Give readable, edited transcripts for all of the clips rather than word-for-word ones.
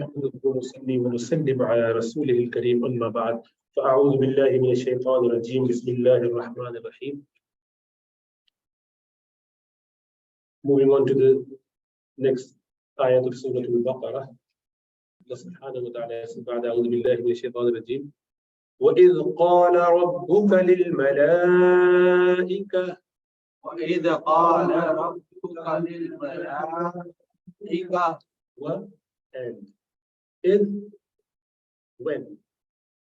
نحمده ونصلي ونسلم على رسوله الكريم أما بعد فأعوذ بالله من الشيطان الرجيم بسم الله الرحمن الرحيم. Moving on to the next ayat of Surah-Al-Baqarah. Allah subhanahu wa ta'ala says بعد أعوذ بالله من الشيطان الرجيم وإذ قال ربك للملائكة and is when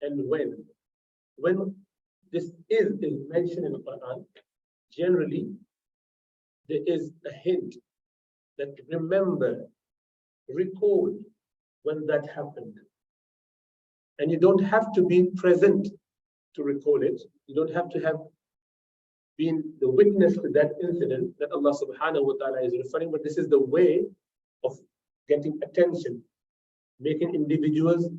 and when this is mentioned in the Quran, generally there is a hint that remember, recall when that happened. And you don't have to be present to recall it. You don't have to have been the witness to that incident that Allah subhanahu wa ta'ala is referring, but this is the way of getting attention, making individuals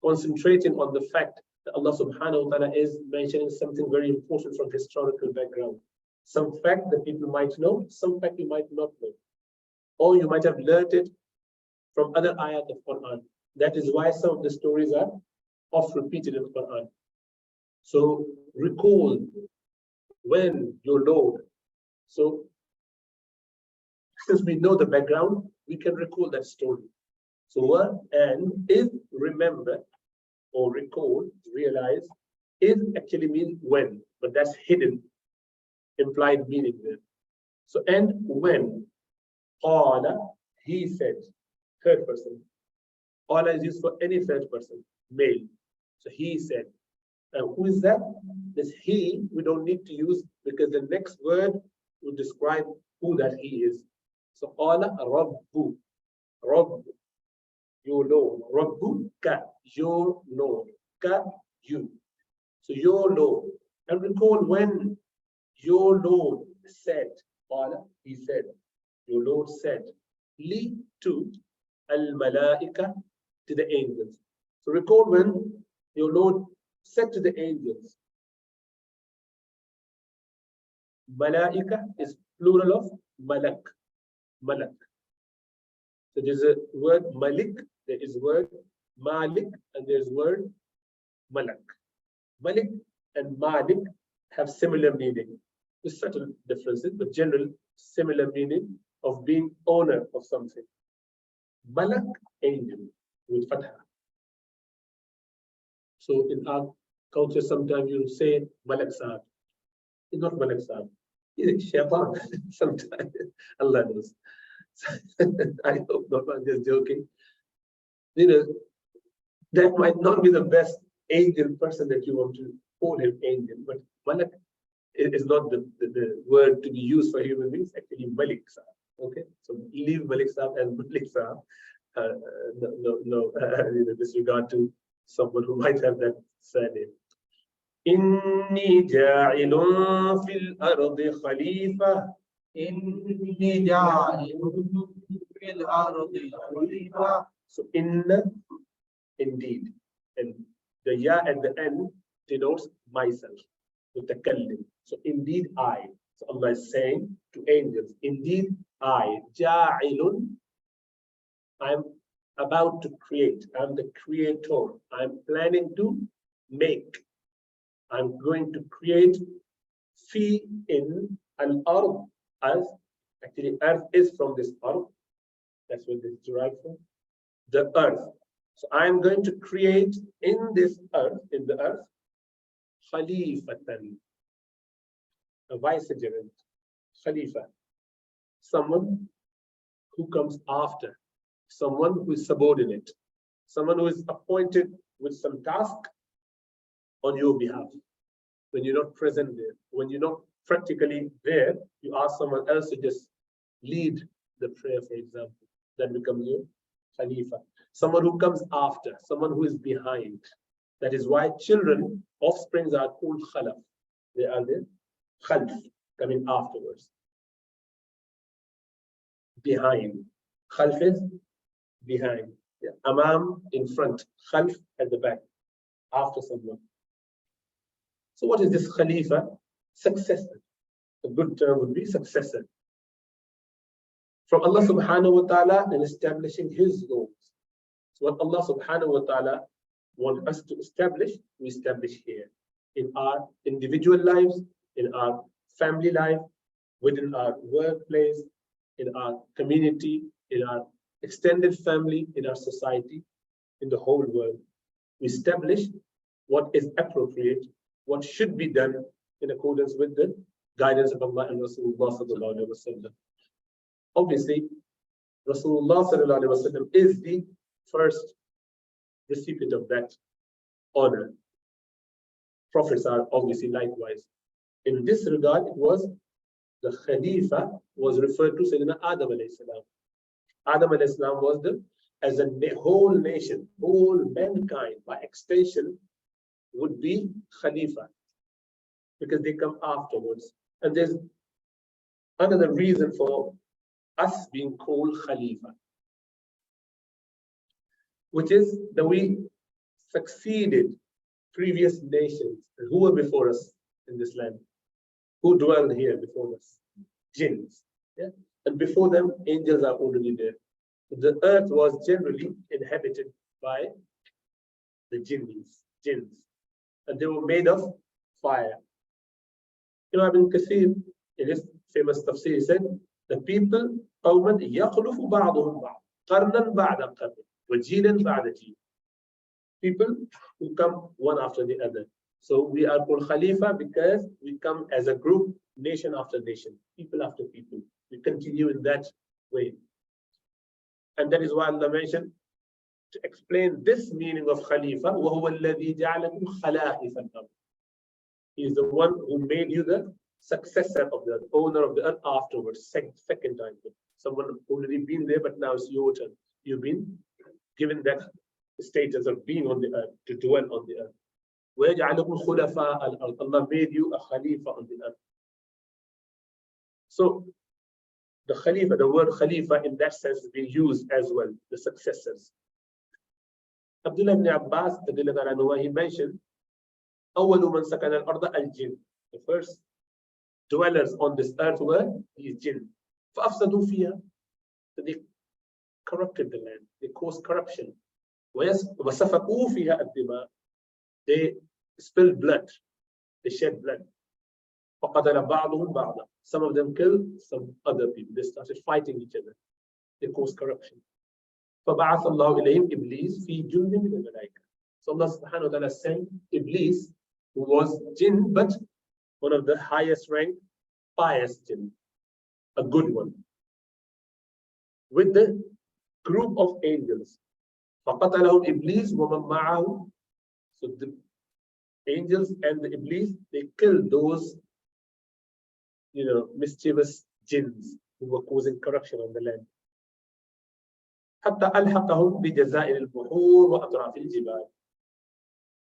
concentrating on the fact that Allah subhanahu wa ta'ala is mentioning something very important from historical background. Some fact that people might know, some fact you might not know. Or you might have learned it from other ayat of Quran. That is why some of the stories are oft repeated in the Quran. So recall when your Lord. So since we know the background, we can recall that story. So what and is remember or recall, realize, is actually means when, but that's hidden, implied meaning there. So and when, qala, he said, third person. Qala is used for any third person, male. So he said. Who is that? This he we don't need to use because the next word will describe who that he is. So qala rabbu, rabb, your Lord, rabbu ka, your Lord, ka, you. So your Lord. And recall when your Lord said, qala, he said, your Lord said, li to al-malaika, to the angels. So recall when your Lord said to the angels. Malaika is plural of malak. Malak. So there's a word malik, there is word malik, and there's word malak. Malik and malik have similar meaning, with subtle differences, but general similar meaning of being owner of something. Malak, angel, with fatha. So in our culture, sometimes you say Malak Sahab. It's not Malak Sahab. He's a shaitan sometimes. Allah knows. I hope not, I'm just joking. You know, that might not be the best angel person that you want to call him angel, but Malak is not the word to be used for human beings, actually Malik Sahab. Okay, so leave Malik Sahab and Malik Sahab. No, disregard to someone who might have that surname. Inni ja'ilun fil ardi khalifa. Inni ja'ilun fil ardi khalifa. So inna, indeed, and the ya at the end denotes myself, mutakallim. So indeed I. So Allah is saying to angels, indeed I, ja'ilun, I'm about to create. I'm the creator. I'm planning to make. I'm going to create fi in al-ard, as actually earth is from this ard. That's where this is derived from. The earth. So I'm going to create in this earth, in the earth, khalifatan, a vicegerent, khalifa, someone who comes after. Someone who is subordinate, someone who is appointed with some task on your behalf. When you're not present there, when you're not practically there, you ask someone else to just lead the prayer, for example. That becomes your Khalifa. Someone who comes after, someone who is behind. That is why children, offsprings are called Khalaf. They are the Khalf, coming afterwards. Behind. Khalf is behind. Yeah. Amam in front, Khalf at the back, after someone. So what is this Khalifa? Successor. A good term would be successor. from Allah subhanahu wa ta'ala and establishing His laws. So what Allah subhanahu wa ta'ala wants us to establish, we establish here in our individual lives, in our family life, within our workplace, in our community, in our extended family, in our society, in the whole world. We establish what is appropriate, what should be done in accordance with the guidance of Allah and Rasulullah sallallahu alaihi wasallam. Obviously, Rasulullah sallallahu alaihi wasallam is the first recipient of that honor. Prophets are obviously likewise. In this regard, it was the Khalifa was referred to Sayyidina Adam alayhi salam. Adam alayhi salam was as a whole nation, whole mankind by extension would be Khalifa because they come afterwards. And there's another reason for us being called Khalifa, which is that we succeeded previous nations who were before us in this land, who dwelled here before us, jinns. Yeah? And before them, angels are already there. The earth was generally inhabited by the jinns, and they were made of fire. Ibn Kathir, in his famous tafsir, said, the people, قَوْمًا يَخْلُفُ بَعْضُهُمْ بَعْضًا قَرْنًا بَعْدَ قَرْنٍ وَجِيلًا بَعْدَ جِيلٍ. People who come one after the other. So we are called Khalifa because we come as a group, nation after nation, people after people. We continue in that way. And that is why Allah mentioned, to explain this meaning of Khalifa, وَهُوَ الَّذِي جَعَلَكُمْ خَلَائِفَ الْأَرْضِ. He is the one who made you the successor of the owner of the earth afterwards, second time. Someone already been there, but now it's your turn. You've been given that status of being on the earth, to dwell on the earth. وَيَجْعَلَكُمْ خُلَفَاءَ الْأَرْضِ. Allah made you a Khalifa on the earth. So the Khalifa, the word Khalifa in that sense is being used as well, the successors. Abdullah ibn Abbas, he mentioned, أَوَّلُ مَنْ سَكَنَ الْأَرْضَ الْجِنِّ. The first dwellers on this earth were these jinn. فَأَفْسَدُوا فِيهَا. So they corrupted the land, they caused corruption. وَسَفَكُوا فِيهَا الدِّمَاء. They spilled blood, they shed blood. فَقَتَلَ بَعْضُهُمْ بَعْضًا. Some of them killed some other people. They started fighting each other. They caused corruption. فَبَعَثَ اللَّهُ إِلَيْهِمْ إِبْلِيسَ فِي جُنْدٍ مِنَ الْمَلَائِكَةِ. So Allah subhanahu wa ta'ala sent Iblis, who was jinn, but one of the highest rank, pious jinn, a good one, with the group of angels. فَقَتَلَهُمْ إِبْلِيسَ وَمَنْ مَعَهُ. So the angels and the Iblis, they killed those, mischievous jinns who were causing corruption on the land. حَتَّى أَلْحَقَهُمْ بِجَزَائِرِ الْبُحُورِ وَأَطْرَافِ الْجِبَالِ.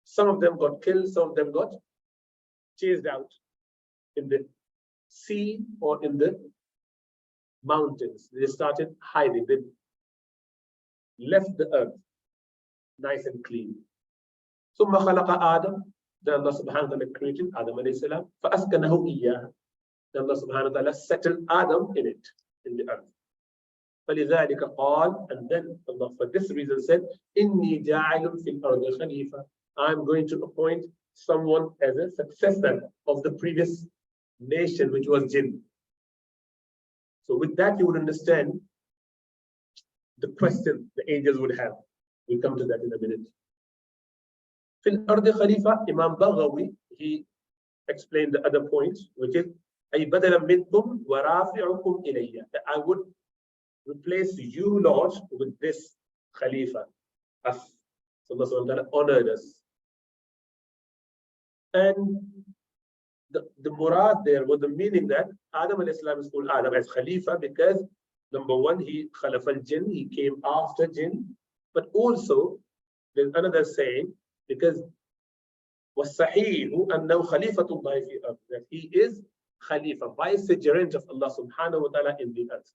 Some of them got killed, some of them got chased out in the sea or in the mountains. They started hiding. They left the earth nice and clean. ثُمَّ خَلَقَ آدَمَ. Then Allah subhanahu wa ta'ala created Adam alayhi salam. فَأَسْكَنَهُ إِيَّاهَا. Then Allah subhanahu wa ta'ala settled Adam in it, in the earth. فَلِذَلِكَ قَالَ. And then Allah for this reason said, إِنِّي جَاعِلٌ فِي الْأَرْضِ خَلِيفَةً. I'm going to appoint someone as a successor of the previous nation, which was jinn. So with that, you would understand the question the angels would have. We'll come to that in a minute. Fil Ardi Khalifa, Imam Baghawi, he explained the other points, which is أي بدلا منكم ورافعكم إلي. That I would replace you, Lord, with this Khalifa. Us. So Allah subhanahu wa ta'ala honored us. And the murad there was the meaning that Adam alayhi salam is called Adam as Khalifa because number one, he Khalaf al-Jinn, he came after Jinn, but also there's another saying because وَالصَّحِيحُ أَنَّهُ خَلِيفَةُ اللَّهِ فِي الْأَرْضِ, that he is Khalifa, vicegerent of Allah subhanahu wa ta'ala in the earth.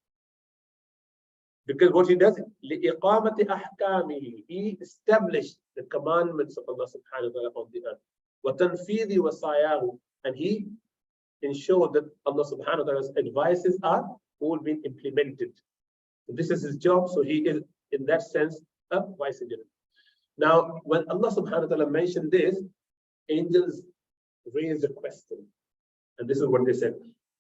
Because what he does, لِإِقَامَةِ أَحْكَامِهِ, he established the commandments of Allah subhanahu wa ta'ala on the earth. وَتَنْفِيذِ وَصَايَاهُ, and he ensured that Allah subhanahu wa ta'ala's advices are all being implemented This is his job, so he is, in that sense, a vicegerent. Now, when Allah subhanahu wa ta'ala mentioned this, angels raised a question. And this is what they said.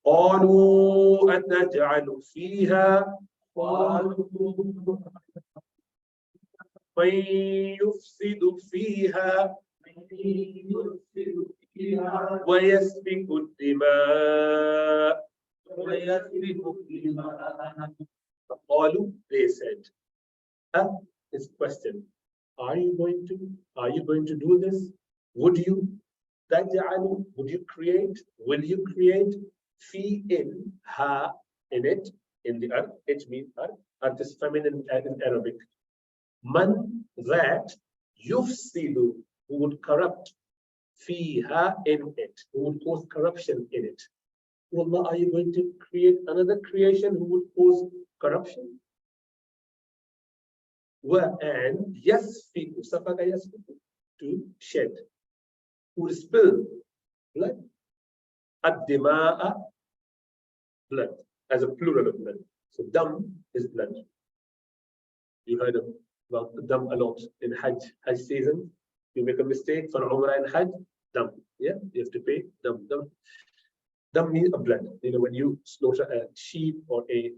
قالوا أتجعل فيها من يفسد فيها ويسفك الدماء. قالوا, they said, is question. Are you going to do this? Would you? تجعل, would you create? Will you create? Fi, in, ha, in it, in the earth. It means earth. Earth is feminine in Arabic. Man, that, yufsidu, who would corrupt. Fiha, in it, who would cause corruption in it. Allah, are you going to create another creation who would cause corruption? And yasfiku, safaka yasfiku, to shed, who would spill blood. Ad-dima'a, blood, as a plural of blood. So dam is blood. You heard about dam a lot in Hajj season. You make a mistake for Umrah and Hajj, dam. Yeah, you have to pay dam. Dam means a blood. You know, when you slaughter a sheep or a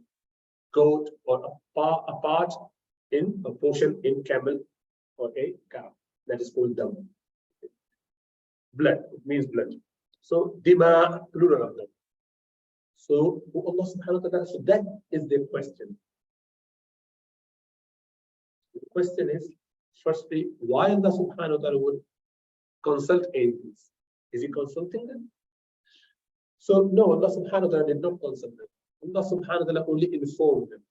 goat or a part in a portion in camel or a cow, that is called dam. Blood, it means blood. So dima, plural of them. So Allah subhanahu wa ta'ala, so that is the question. The question is, firstly, why Allah subhanahu wa ta'ala would consult angels? Is he consulting them? So no, Allah subhanahu wa ta'ala did not consult them. Allah subhanahu wa ta'ala only informed them.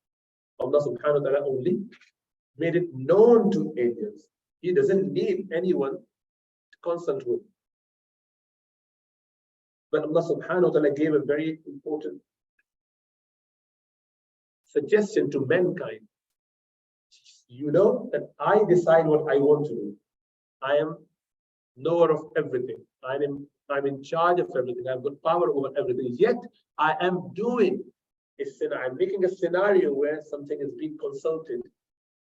Allah subhanahu wa ta'ala only made it known to angels. He doesn't need anyone to consult with. But Allah subhanahu wa ta'ala gave a very important suggestion to mankind. You know that I decide what I want to do. I am knower of everything. I'm in charge of everything. I've got power over everything. Yet I am doing a scenario. I'm making a scenario where something is being consulted.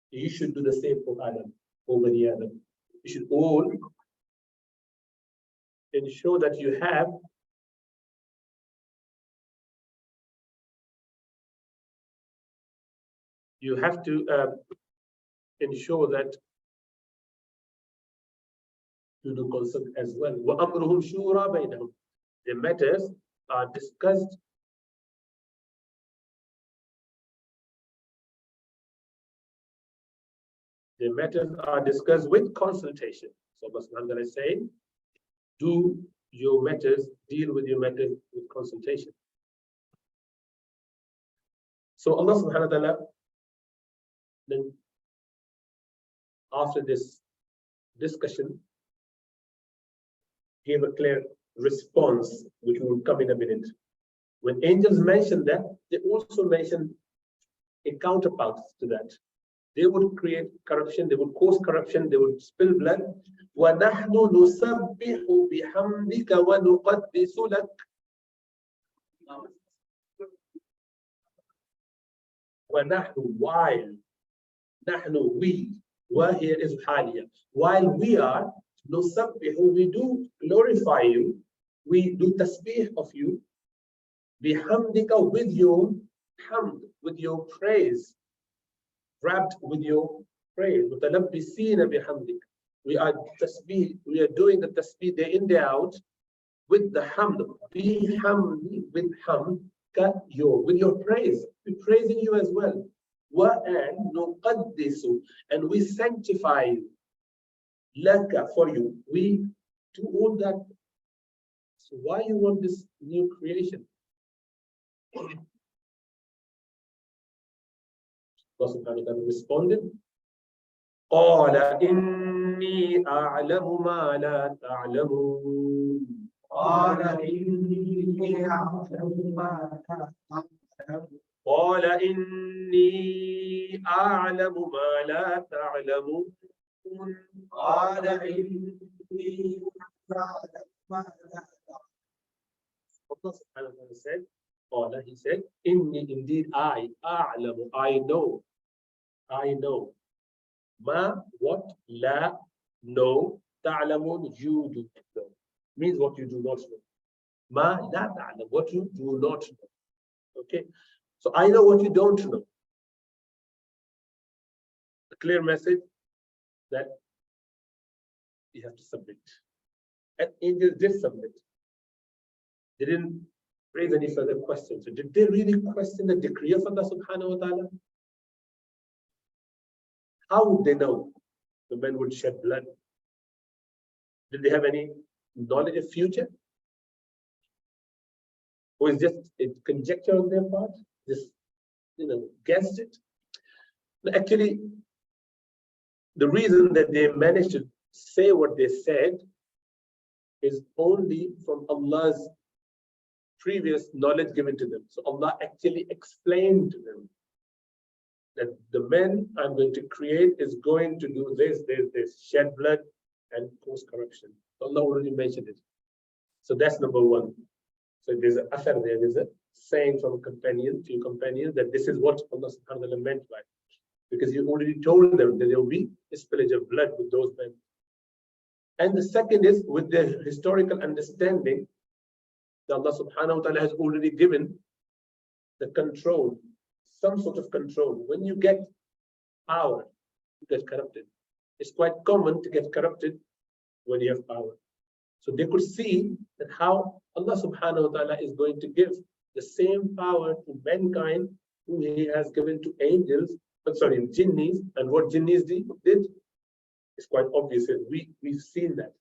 You should do the same for Adam, for Bani Adam. You should all ensure that you have to ensure that you do consult as well. وَأَمْرُهُمْ شُورَى بَيْنَهُمْ. The matters are discussed with consultation. So Allah subhanahu wa ta'ala is saying, do your matters, deal with your matters with consultation. So Allah subhanahu wa ta'ala, then after this discussion, gave a clear response, which will come in a minute. When angels mentioned that, they also mentioned a counterpart to that. They would create corruption, they would cause corruption, they would spill blood. وَنَحْنُ نُسَبِّحُ بِحَمْدِكَ وَنُقَدِّسُ لَكَ. وَنَحْنُ, while, نحن, we, wa here is حالية. While we are, نُسَبِّحُ, we do glorify you, we do tasbih of you, بِحَمْدِكَ, with your hamd, with your praise, wrapped with your praise. مُتَلَبِّسِينَ بِحَمْدِكَ. We are tasbih, we are doing the tasbih day in, day out, with the hamd, bihamdi, with hamd, with your praise. We're praising you as well. وَأَنْ نُقَدِّسُ, and we sanctify you. Laka, for you. We do all that. So why you want this new creation? Allah subhanahu wa ta'ala responded, قَالَ إِنِّي أَعْلَمُ مَا لَا تَعْلَمُونَ. قال إني أعلم ما لا تعلمون. قال إني أعلم ما لا تعلمون. قال إني أعلم ما لا تعلمون. Allah subhanahu wa ta'ala said, Allah, he said, Inni, indeed I, a'lamu, I know, ma, what, la, no, ta'lamun, you do not know. Means what you do not know. Ma, la, ta'lam, what you do not know. Okay, so I know what you don't know. A clear message that you have to submit. And angels did submit. They didn't raise any further questions. So did they really question the decree of Allah subhanahu wa ta'ala? How would they know the men would shed blood? Did they have any knowledge of future? Or is just a conjecture on their part? Just, guessed it? Actually, the reason that they managed to say what they said is only from Allah's previous knowledge given to them. So Allah actually explained to them that the men I'm going to create is going to do this, shed blood and cause corruption. Allah already mentioned it. So that's number one. So there's an athar there, there's a saying from a few companions, that this is what Allah subhanahu wa ta'ala meant by it. Because He already told them that there will be a spillage of blood with those men. And the second is with the historical understanding that Allah subhanahu wa ta'ala has already given the control, some sort of control. When you get power, you get corrupted. It's quite common to get corrupted when you have power. So they could see that how Allah subhanahu wa ta'ala is going to give the same power to mankind who He has given to angels, jinnis, and what jinnis did. It's quite obvious. We've seen that.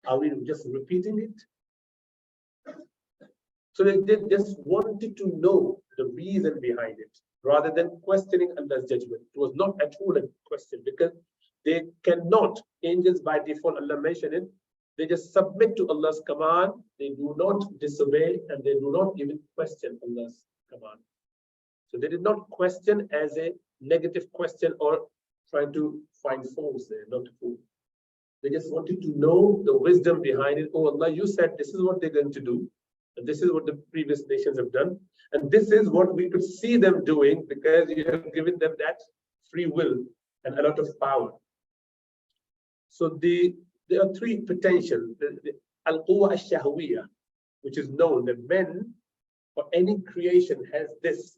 Are we just repeating it? So they just wanted to know the reason behind it, rather than questioning Allah's judgment. It was not at all a question, because they cannot, angels by default, Allah mentioned it, they just submit to Allah's command, they do not disobey, and they do not even question Allah's command. So they did not question as a negative question or trying to find faults there, not a fool. They just wanted to know the wisdom behind it. Oh Allah, you said this is what they're going to do, and this is what the previous nations have done, and this is what we could see them doing because you have given them that free will and a lot of power. So there are three potential. The al-quwa al-shahwiyya, which is known that men or any creation has this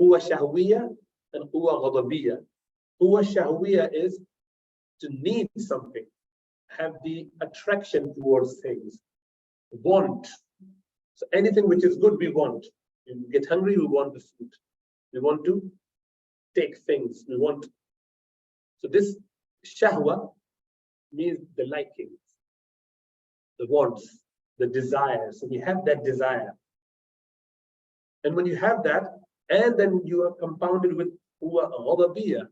quwa shahwiyya and quwa ghadabiyya. Quwa shahwiyya is to need something, have the attraction towards things, want. So anything which is good, we want. We get hungry, we want the food. We want to take things, we want. So this shahwa means the likings, the wants, the desires. So we have that desire. And when you have that, and then you are compounded with huwa ghadabiyya.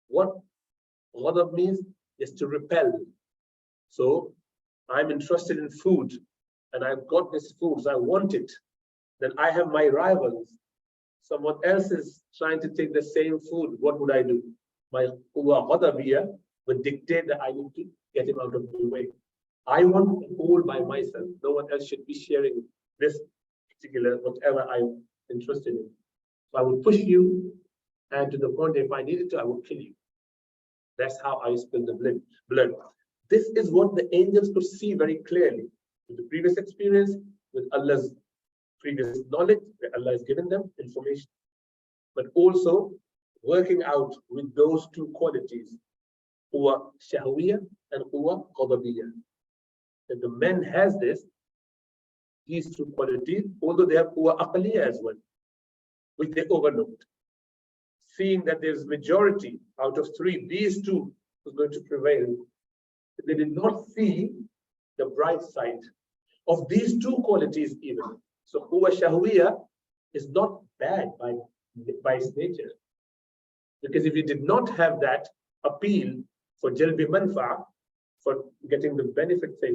What ghadab means is to repel. So I'm interested in food, and I've got this food, so I want it. Then I have my rivals. Someone else is trying to take the same food. What would I do? My huwa ghadabiyya would dictate that I need to get him out of the way. I want to hold by myself. No one else should be sharing this particular whatever I'm interested in. So I would push you, and to the point if I needed to, I would kill you. That's how I spill the blood. This is what the angels could see very clearly with the previous experience, with Allah's previous knowledge, where Allah has given them information, but also working out with those two qualities, quwa shahwiyya and quwa ghadabiyya. That the men has these two qualities, although they have quwa aqliyya as well, which they overlooked. Seeing that there's majority out of three, these two was going to prevail. They did not see the bright side of these two qualities even. So quwa shahwiyya is not bad by its nature. Because if you did not have that appeal for jalbi manfa, for getting the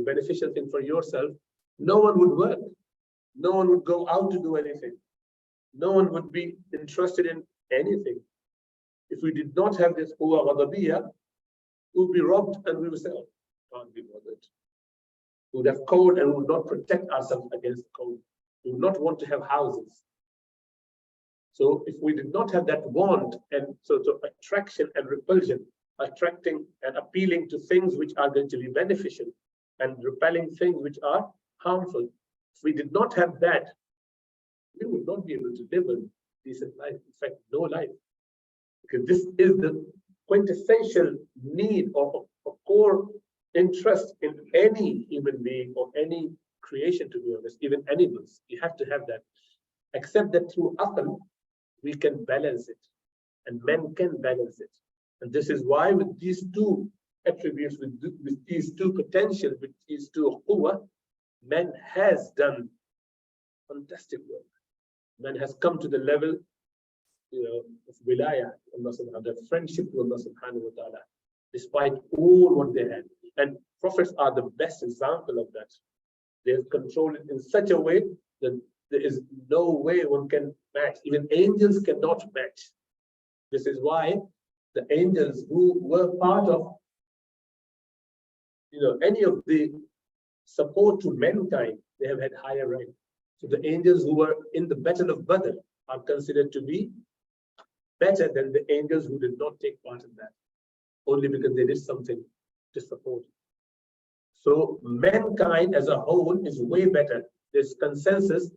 beneficial thing for yourself, no one would work. No one would go out to do anything. No one would be interested in anything. If we did not have this quwa ghadabiyya, we would be robbed and we would say, oh, can't be bothered. We would have cold and we would not protect ourselves against cold. We would not want to have houses. So if we did not have that want and sort of attraction and repulsion, attracting and appealing to things which are going to be beneficial and repelling things which are harmful, if we did not have that, we would not be able to live a decent life. In fact, no life. Because this is the quintessential need of a core interest in any human being or any creation, to be honest, even animals. You have to have that. Except that through aql, we can balance it. And men can balance it. And this is why with these two attributes, with these two potentials, with these two quwwah, man has done fantastic work. Man has come to the level, of wilayah, Allah subhanahu wa ta'ala, friendship to Allah subhanahu wa ta'ala, despite all what they had. And prophets are the best example of that. They have controlled it in such a way that there is no way one can match. Even angels cannot match. This is why the angels who were part of, any of the support to mankind, they have had higher rank. So the angels who were in the battle of Badr are considered to be better than the angels who did not take part in that, only because they did something to support. So mankind as a whole is way better. There's consensus.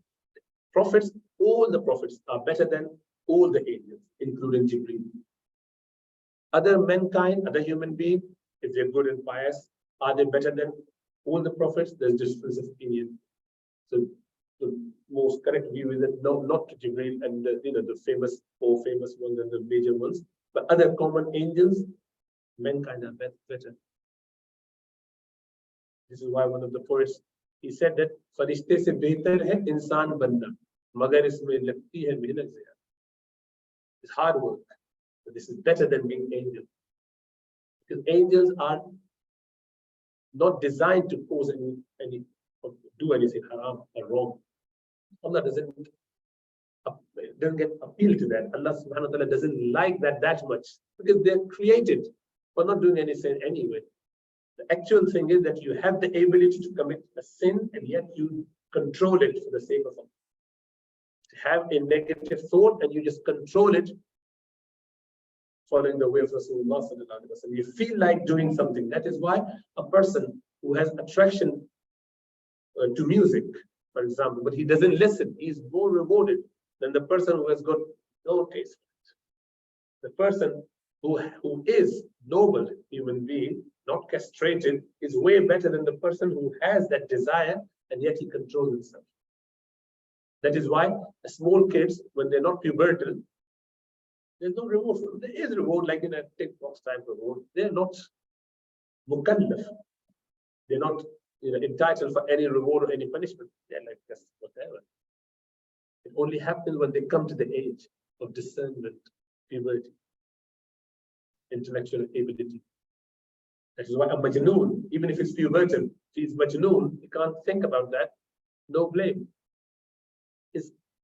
Prophets, all the prophets are better than all the angels, including Jibreel. Other mankind, other human beings, if they're good and pious, are they better than all the prophets? There's difference of opinion. So the most correct view is that no, not to Jibreel and the famous ones and the major ones, but other common angels, mankind are better. This is why one of the poets, he said that farishte se behtar hai insan banna, magar isme lagti hai mehnat zyada. It's hard work, but this is better than being angel. Because angels are not designed to cause any or do anything haram or wrong. Allah doesn't get appeal to that. Allah subhanahu wa ta'ala doesn't like that much, because they're created for not doing anything anyway. The actual thing is that you have the ability to commit a sin and yet you control it for the sake of Allah. To have a negative thought and you just control it, following the way of Rasulullah sallallahu alaihi wasallam. You feel like doing something. That is why a person who has attraction to music, for example, but he doesn't listen, he's more rewarded than the person who has got no taste for it. The person who is noble human being, not castrated, is way better than the person who has that desire and yet he controls himself. That is why small kids, when they're not pubertal, there's no reward for them. There is reward, like in a tick box type reward. They're not mukallaf. They're not entitled for any reward or any punishment. They're like just whatever. It only happens when they come to the age of discernment, puberty, intellectual ability. That is why a majnoon, even if it's pubertal, if he's majnoon, he can't think about that. No blame.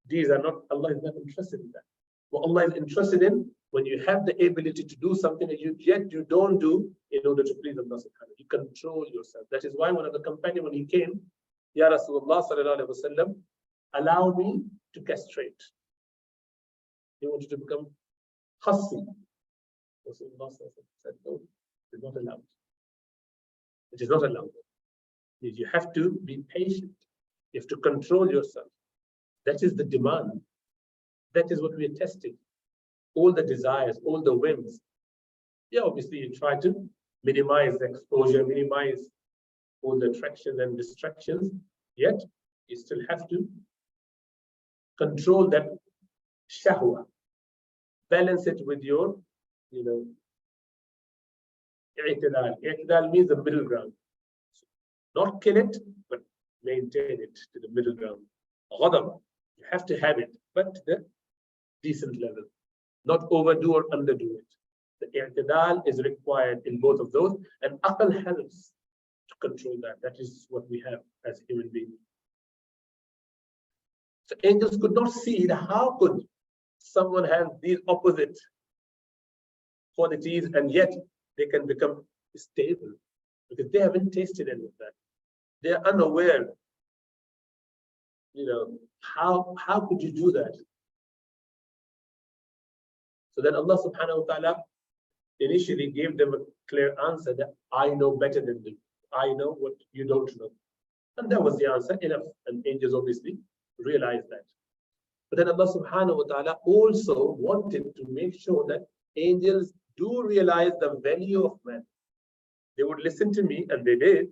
These are not, Allah is not interested in that. What Allah is interested in, when you have the ability to do something and yet you don't do in order to please Allah subhanahu wa ta'ala. You control yourself. That is why one of the companions, when he came, Ya Rasulullah sallallahu alaihi wasallam, allow me to castrate. He wanted to become khassi. Rasulullah said, no, it is not allowed. It is not allowed. You have to be patient. You have to control yourself. That is the demand. That is what we are testing. All the desires, all the whims. Yeah, obviously you try to minimize the exposure, minimize all the attractions and distractions, yet you still have to control that shahwa. Balance it with your, i'tidal. I'tidal means the middle ground. Not kill it, but maintain it to the middle ground. Ghadab, you have to have it, but to the decent level. Not overdo or underdo it. The i'tidal is required in both of those, and aql helps to control that. That is what we have as human beings. So angels could not see how could someone have these opposite qualities and yet they can become stable, because they haven't tasted any of that. They are unaware how could you do that? So then Allah subhanahu wa ta'ala initially gave them a clear answer that I know better than you. I know what you don't know. And that was the answer, enough. And angels obviously realized that. But then Allah subhanahu wa ta'ala also wanted to make sure that angels do realize the value of man. They would listen to me, and they did,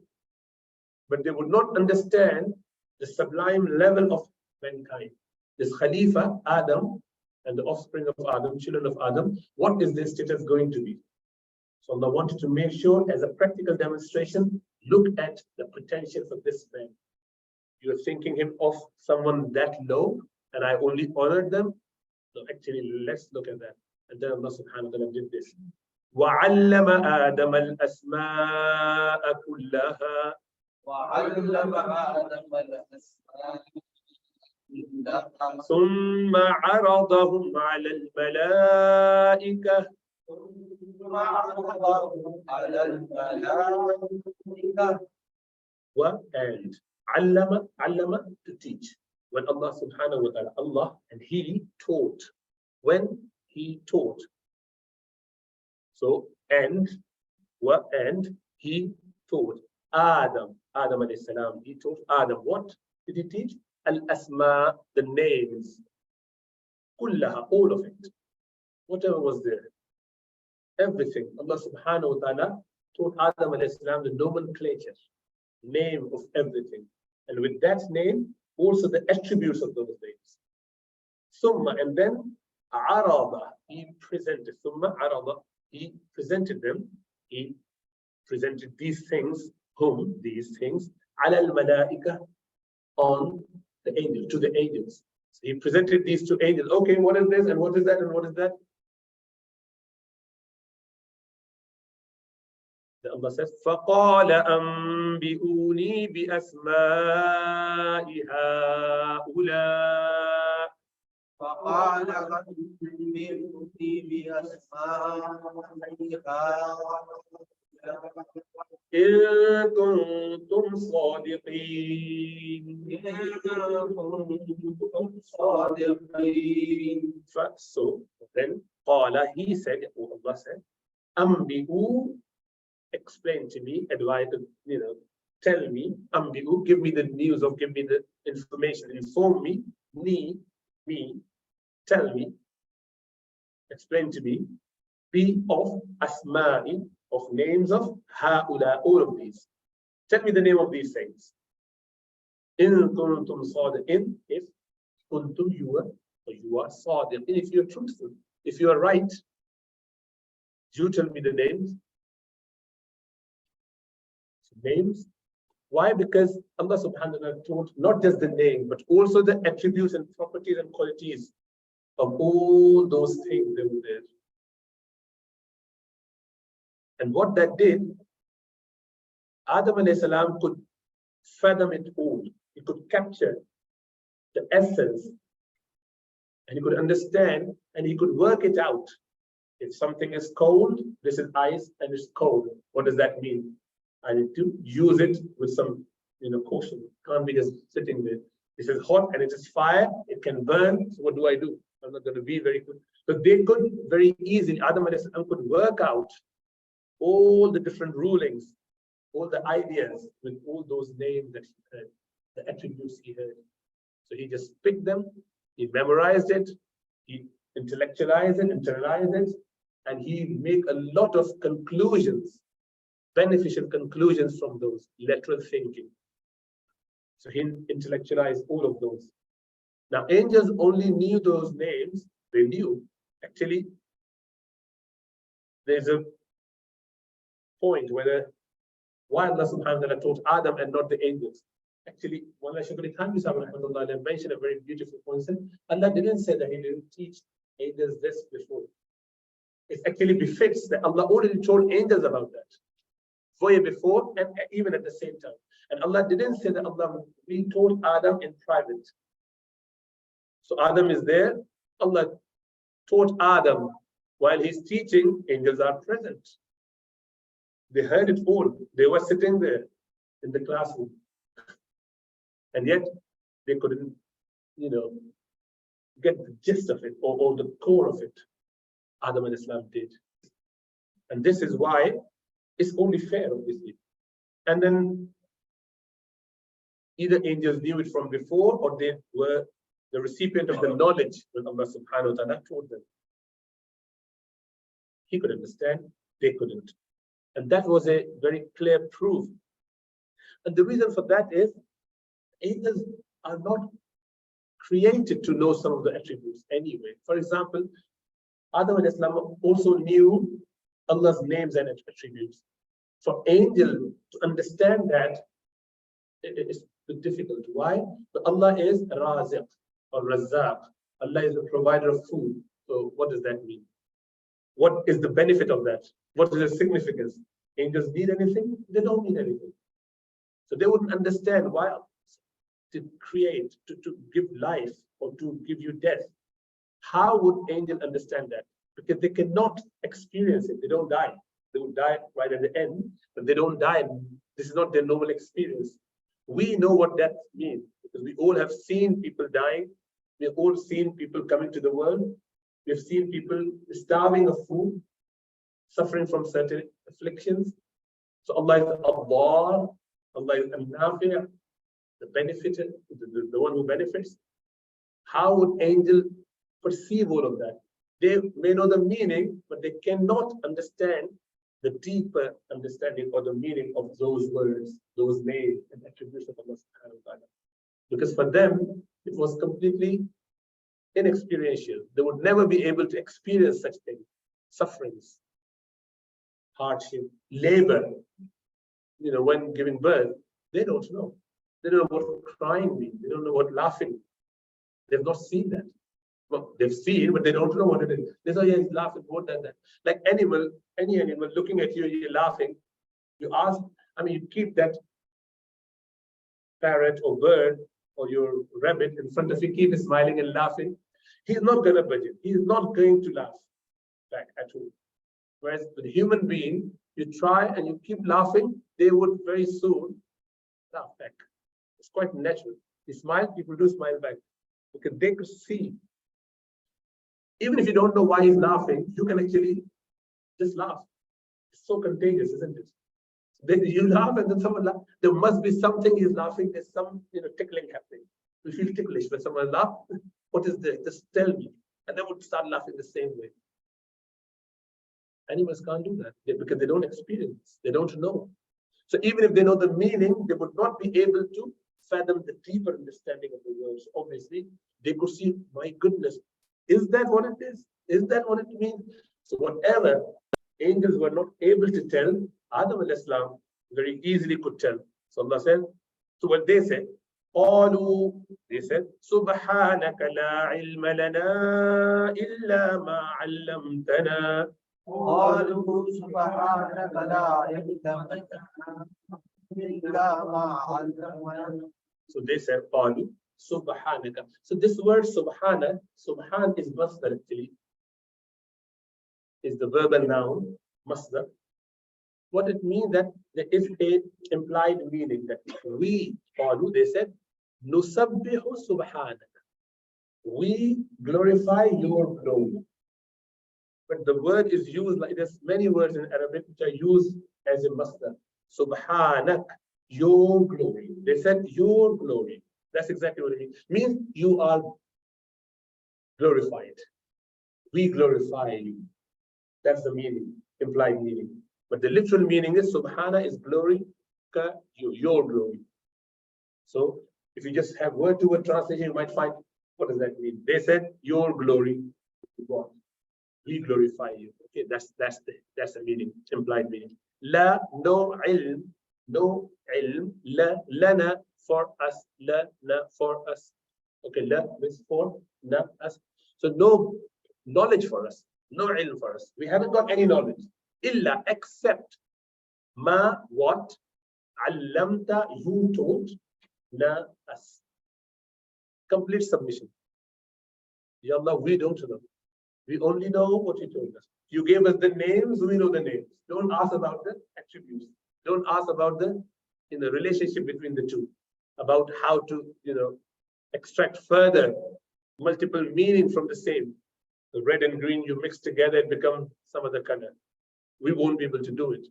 but they would not understand the sublime level of mankind. This Khalifa, Adam, and the offspring of Adam, children of Adam, what is their status going to be? So Allah wanted to make sure, as a practical demonstration, look at the potential of this man. You're thinking him of someone that low, and I only honored them. So actually, let's look at that. And then Allah subhanahu wa ta'ala did this. وَعَلَّمَ آدَمَ الْأَسْمَاءَ كُلَّهَا وعلم آدم الأسماء كلها ثم عرضهم على الملائكة ثم عرضهم على الملائكة and علم to teach. When Allah subhanahu wa ta'ala, Allah, and He taught. When He taught. So, and He taught. Adam alayhi salam, He taught Adam. What did He teach? Al-asma, the names. Kullaha, all of it. Whatever was there. Everything. Allah subhanahu wa ta'ala taught Adam alayhi salam the nomenclature, name of everything. And with that name, also the attributes of those names. Summa, and then arada, He presented. Summa arada, He presented them. He presented these things, these things, ala al-malaika, on the angels, to the angels. So He presented these to angels. Okay, what is this, and what is that, and what is that? Then Allah says, فَقَالَ أَنْبِئُونِي بِأَسْمَاءِ هَؤُلَاءِ فقال أنبئوني بأسماء إن كنتم صادقين. So then قال, He said, Allah said, أنبئوا, explain to me, advise, tell me, أنبئوا, give me the news, or give me the information, inform me, me, tell me, explain to me, be of asma'i, of names of haula, all of these. Tell me the name of these things. In kuntum sadiqin, if kuntum, you are sadiqin, if you're truthful, if you are right, you tell me the names. Names. Why? Because Allah subhanahu wa ta'ala taught not just the name, but also the attributes and properties and qualities of all those things that were there. And what that did, Adam alayhi salam could fathom it all. He could capture the essence, and he could understand, and he could work it out. If something is cold, this is ice and it's cold. What does that mean? I need to use it with some caution. Can't be just sitting there. This is hot and it is fire, it can burn. So what do I do? I'm not going to be very good. But they could very easily, Adam alayhi salam could work out all the different rulings, all the ideas with all those names that he heard, the attributes he heard. So he just picked them, he memorized it, he intellectualized it, internalized it, and he made a lot of conclusions, beneficial conclusions from those, lateral thinking. So he intellectualized all of those. Now, angels only knew those names. They knew. Actually, there's a point whether why Allah subhanahu wa ta'ala taught Adam and not the angels. Actually, Mullah Shukri Khan mentioned a very beautiful concept. Allah didn't say that He didn't teach angels this before. It actually befits that Allah already told angels about that way before and even at the same time. And Allah didn't say that we told Adam in private. So Adam is there. Allah taught Adam while He's teaching, angels are present. They heard it all. They were sitting there in the classroom. And yet, They couldn't, you know, get the gist of it or the core of it. Adam and Islam did. And this is why it's only fair, obviously. And then either angels knew it from before or they were the recipient of the knowledge that Allah subhanahu wa ta'ala told them. He could understand, they couldn't. And that was a very clear proof. And the reason for that is angels are not created to know some of the attributes anyway. For example, Adam and Islam also knew Allah's names and attributes. For angel to understand that, it is difficult. Why? But Allah is Raziq or Razzaq. Allah is the provider of food. So what does that mean? What is the benefit of that? What is the significance? Angels need anything? They don't need anything. So they wouldn't understand why to create, to give life or to give you death. How would angels understand that? Because they cannot experience it. They don't die. They would die right at the end, but they don't die. This is not their normal experience. We know what death means because we all have seen people dying. We've all seen people coming to the world. We've seen people starving of food, suffering from certain afflictions. So Allah is Allah, Allah is Al-Nafi', the benefited, the one who benefits. How would angels perceive all of that? They may know the meaning, but they cannot understand the deeper understanding or the meaning of those words, those names and attributes of Allah subhanahu wa ta'ala. Because for them, it was completely inexperiential. They would never be able to experience such things, sufferings, hardship, labor. You know, when giving birth, they don't know. They don't know what crying means. They don't know what laughing means. They've not seen that. Well, they've seen, but they don't know what it is. They say, yeah, he's laughing, what does that? Like any animal looking at you, you're laughing. You ask, you keep that parrot or bird or your rabbit in front of you, keep smiling and laughing. He's not going to budget. He's not going to laugh back at all. Whereas with a human being, you try and you keep laughing, they would very soon laugh back. It's quite natural. You smile, people do smile back because they could see. Even if you don't know why he's laughing, you can actually just laugh. It's so contagious, isn't it? Then you laugh and then someone laughs. There must be something he's laughing. There's some tickling happening. You feel ticklish when someone laughs. What is this? Just tell me. And they would start laughing the same way. Animals can't do that because they don't experience. They don't know. So even if they know the meaning, they would not be able to fathom the deeper understanding of the words. Obviously, they could see, my goodness, is that what it is? Is that what it means? So whatever angels were not able to tell, Adam al-Islam very easily could tell. So Allah said, so what they said, they said, Subhanaka la ilma lana illa ma 'allamtana. قالوا سبحانك لا علم لنا إلا ما علمتنا. So they said, قالوا Subhanaka. So this word Subhana, Subhan is masdar actually, is the verbal noun, masdar. What it means that there is a implied meaning that we, qalu, they said, nusabbihu subhanaka. We glorify your glory. But the word is used like there's many words in Arabic which are used as a masdar. Subhanak, your glory. They said your glory. That's exactly what it means. Means you are glorified. We glorify you. That's the meaning, implied meaning. But the literal meaning is Subhana is glory, ka you, your glory. So if you just have word-to-word translation, you might find, what does that mean? They said your glory to God. We glorify you. Okay, that's the meaning, implied meaning. La, no ilm, la, lana, for us, la, na, for us. Okay, la means for, na, us. So no knowledge for us, no ilm for us. We haven't got any knowledge. Illa, except ma, what, allamta, you taught, na, us. Complete submission. Ya Allah, we don't know. We only know what you told us. You gave us the names, we know the names. Don't ask about the attributes. Don't ask about the relationship between the two, about how to extract further multiple meaning from the same. The red and green you mix together, it becomes some other color. We won't be able to do it.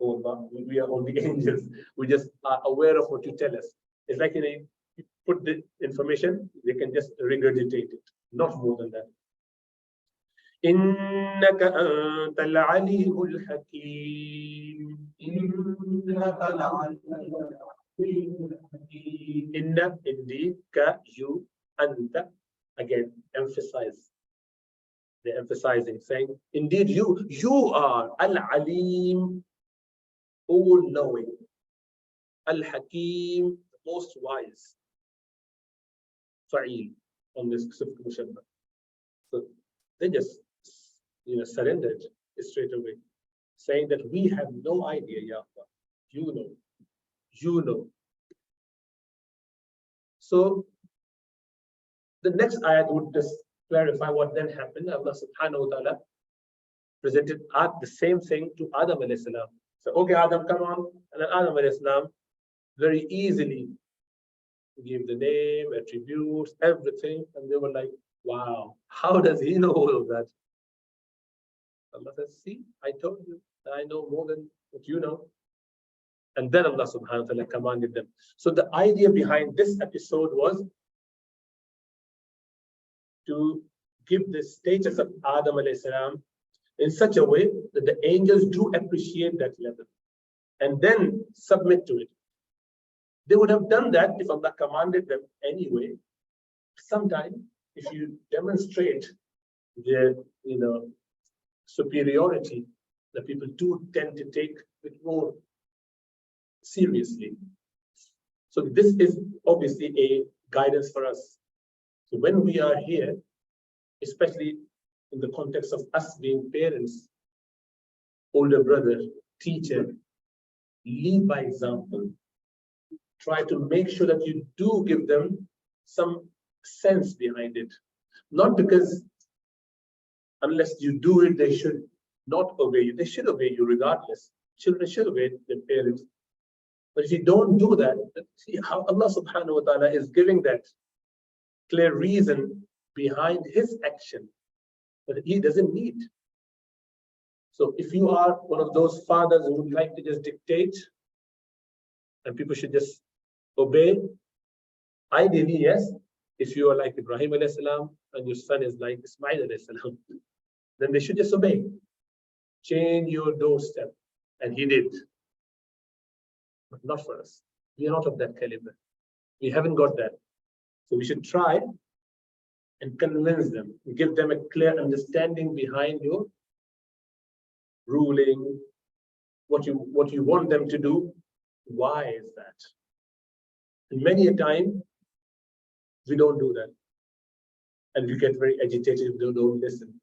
Oh, but we are only angels. We just are aware of what you tell us. It's like you put the information, they can just regurgitate it. Not more than that. إنك أنت العليم الحكيم. Inna, indeed, ka, you, anta. Again, emphasize. They're emphasizing, saying, indeed, you are Al-Alim, all-knowing. Al-Hakim, the most wise. Fa'il, on this specific mushabba. So they just, surrendered straight away, saying that we have no idea, Ya Allah. You know. You know. So the next ayat would just clarify what then happened. Allah subhanahu wa ta'ala presented the same thing to Adam alayhi salam. So, okay, Adam, come on. And then Adam alayhi salam very easily gave the name, attributes, everything. And they were like, wow, how does he know all of that? Allah says, see, I told you that I know more than what you know. And then Allah subhanahu wa ta'ala commanded them. So the idea behind this episode was to give the status of Adam alayhi salam in such a way that the angels do appreciate that level and then submit to it. They would have done that if Allah commanded them anyway. Sometimes, if you demonstrate their, superiority, the people do tend to take it more seriously. So this is obviously a guidance for us. So when we are here, especially in the context of us being parents, older brother, teacher, lead by example. Try to make sure that you do give them some sense behind it. Not because unless you do it, they should not obey you. They should obey you regardless. Children should obey their parents. But if you don't do that, see how Allah subhanahu wa ta'ala is giving that clear reason behind his action that he doesn't need. So if you are one of those fathers who would like to just dictate and people should just obey, ideally, yes. If you are like Ibrahim alayhi salam and your son is like Ismail alayhi salam, then they should just obey. Change your doorstep. And he did. But not for us. We are not of that caliber. We haven't got that. So we should try and convince them, give them a clear understanding behind your ruling, what you want them to do. Why is that? And many a time, we don't do that. And we get very agitated if they don't listen.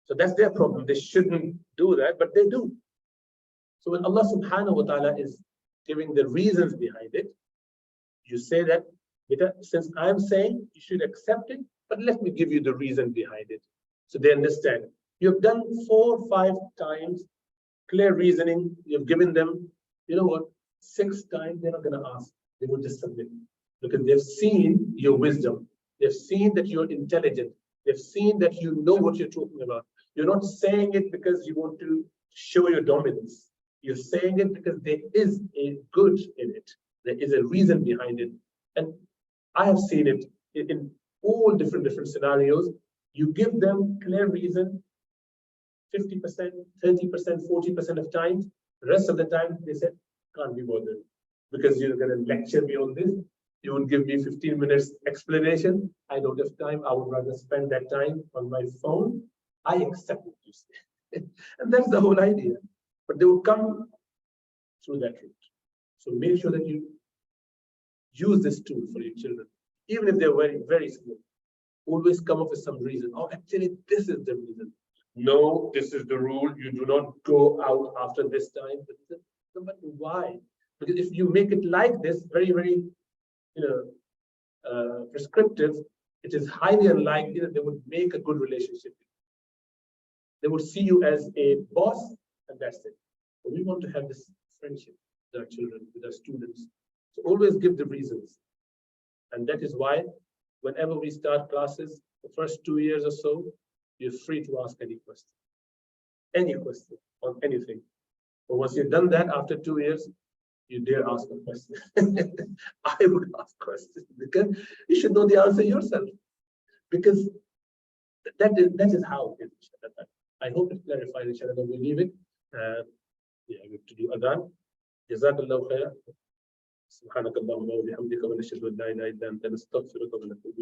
So that's their problem. They shouldn't do that, but they do. So when Allah subhanahu wa ta'ala is giving the reasons behind it, you say that, since I'm saying you should accept it, but let me give you the reason behind it. So they understand. You've done 4 or 5 times clear reasoning. You've given them, you know what, 6 times they're not going to ask. They will just submit. Because they've seen your wisdom. They've seen that you're intelligent. They've seen that you know what you're talking about. You're not saying it because you want to show your dominance. You're saying it because there is a good in it. There is a reason behind it. And I have seen it in all different scenarios. You give them clear reason 50%, 30%, 40% of times. The rest of the time, they said, can't be bothered. Because you're going to lecture me on this. You would give me 15 minutes explanation. I don't have time. I would rather spend that time on my phone. I accept what you say. And that's the whole idea. But they will come through that route. So make sure that you use this tool for your children. Even if they're very, very small. Always come up with some reason. Oh, actually, this is the reason. No, this is the rule. You do not go out after this time. But why? Because if you make it like this, very, very prescriptive, it is highly unlikely that they would make a good relationship. They would see you as a boss, and that's it. But we want to have this friendship with our children, with our students. So always give the reasons. And that is why whenever we start classes, the first 2 years or so, you're free to ask any question on anything. But once you've done that, after 2 years, you dare ask a question. I would ask questions because you should know the answer yourself. Because that is how it is. I hope it clarifies, inshallah. We leave it. Yeah, we have to do adhan. Jazakallahu khair. سبحانك اللهم وبحمدك ونشهد ان لا اله الا انت نستغفرك ونتوب